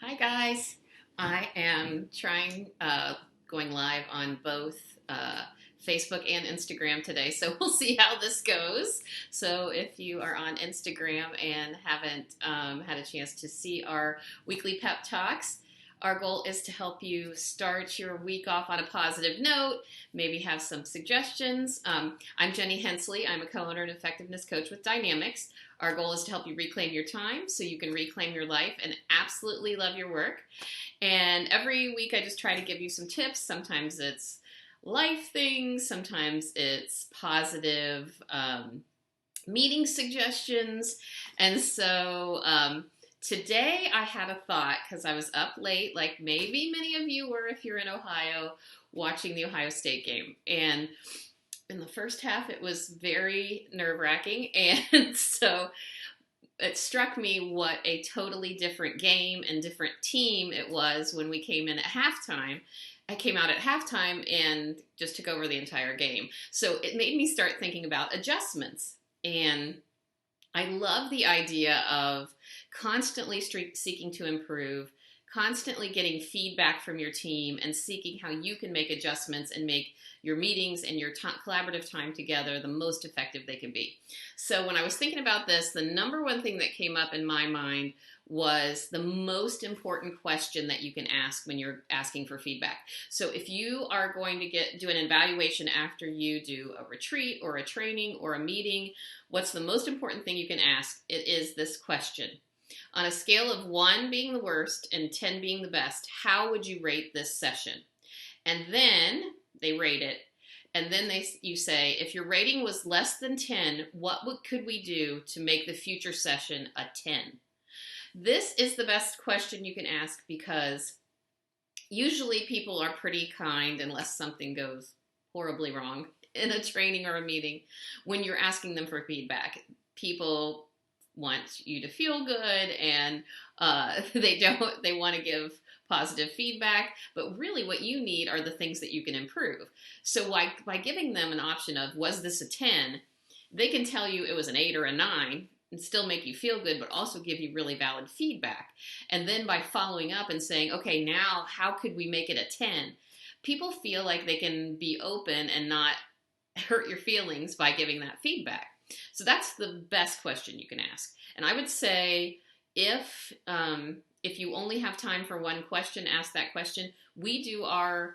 Hi guys. I am going live on both Facebook and Instagram today, so we'll see how this goes. So if you are on Instagram and haven't had a chance to see our weekly pep talks, our goal is to help you start your week off on a positive note, maybe have some suggestions. I'm Jenny Hensley. I'm a co-owner and effectiveness coach with Dynamics. Our goal is to help you reclaim your time so you can reclaim your life and absolutely love your work. And every week I just try to give you some tips. Sometimes it's life things, sometimes it's positive meeting suggestions. And so today I had a thought because I was up late, like maybe many of you were if you're in Ohio, watching the Ohio State game. And in the first half, it was very nerve wracking. And so it struck me what a totally different game and different team it was when we came in at halftime. I came out at halftime and just took over the entire game. So it made me start thinking about adjustments. And I love the idea of constantly seeking to improve, constantly getting feedback from your team, and seeking how you can make adjustments and make your meetings and your collaborative time together the most effective they can be. So when I was thinking about this, the number one thing that came up in my mind was the most important question that you can ask when you're asking for feedback. So if you are going to do an evaluation after you do a retreat or a training or a meeting, what's the most important thing you can ask? It is this question. On a scale of 1 being the worst and 10 being the best, how would you rate this session? And then they rate it. And then you say, if your rating was less than 10, could we do to make the future session a 10? This is the best question you can ask because usually people are pretty kind unless something goes horribly wrong in a training or a meeting when you're asking them for feedback. People want you to feel good and they want to give positive feedback, but really what you need are the things that you can improve. So by giving them an option of, was this a 10, they can tell you it was an 8 or a 9 and still make you feel good, but also give you really valid feedback. And then by following up and saying, okay, now how could we make it a 10? People feel like they can be open and not hurt your feelings by giving that feedback. So that's the best question you can ask. And I would say if you only have time for one question, ask that question. We do our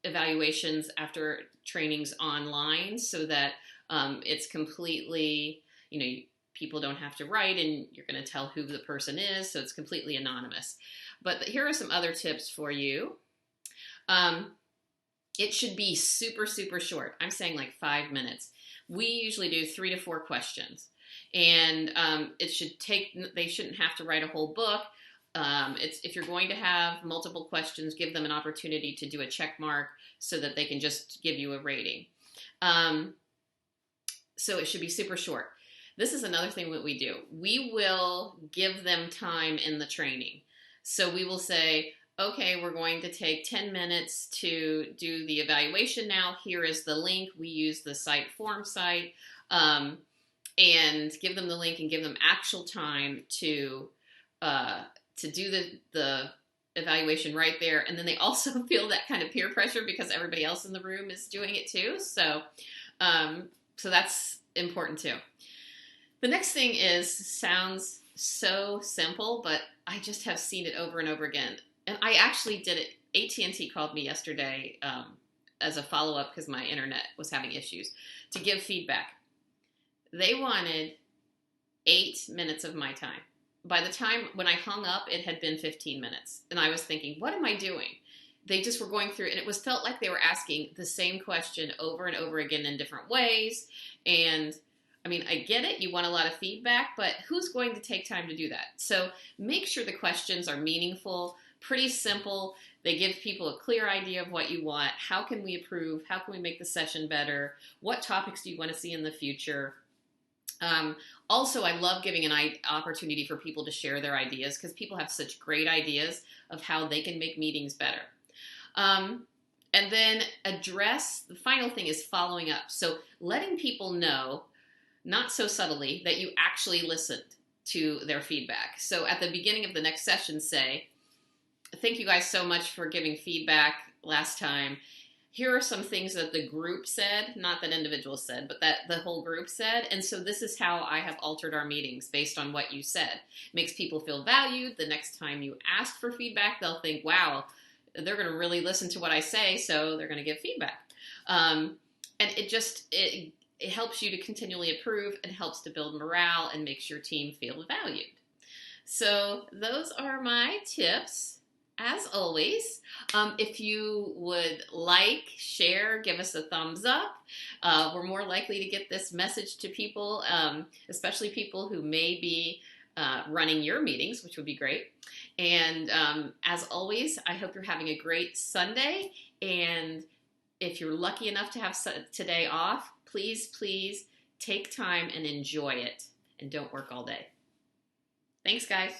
evaluations after trainings online so that it's completely, people don't have to write and you're going to tell who the person is, so it's completely anonymous. But here are some other tips for you. It should be super, super short. I'm saying like 5 minutes. We usually do 3 to 4 questions. And they shouldn't have to write a whole book. If you're going to have multiple questions, give them an opportunity to do a check mark so that they can just give you a rating. So it should be super short. This is another thing that we do. We will give them time in the training. So we will say, okay, we're going to take 10 minutes to do the evaluation now. Here is the link. We use the site form site. And give them the link and give them actual time to do the evaluation right there. And then they also feel that kind of peer pressure because everybody else in the room is doing it too. So that's important too. The next thing sounds so simple, but I just have seen it over and over again. And I actually did it. AT&T called me yesterday as a follow-up because my internet was having issues to give feedback. They wanted 8 minutes of my time. By the time when I hung up, it had been 15 minutes. And I was thinking, what am I doing? They just were going through, and it felt like they were asking the same question over and over again in different ways. And I mean, I get it. You want a lot of feedback, but who's going to take time to do that? So make sure the questions are meaningful, pretty simple. They give people a clear idea of what you want. How can we improve? How can we make the session better? What topics do you want to see in the future? Also, I love giving an opportunity for people to share their ideas because people have such great ideas of how they can make meetings better. And then the final thing is following up. So letting people know, not so subtly, that you actually listened to their feedback. So at the beginning of the next session, say, thank you guys so much for giving feedback last time. Here are some things that the group said, not that individuals said, but that the whole group said. And so this is how I have altered our meetings based on what you said. It makes people feel valued. The next time you ask for feedback, they'll think, wow, they're going to really listen to what I say, so they're going to give feedback. And it helps you to continually improve and helps to build morale and makes your team feel valued. So those are my tips. As always, if you would like, share, give us a thumbs up. We're more likely to get this message to people, especially people who may be running your meetings, which would be great. And as always, I hope you're having a great Sunday. And if you're lucky enough to have today off, please take time and enjoy it. And don't work all day. Thanks, guys.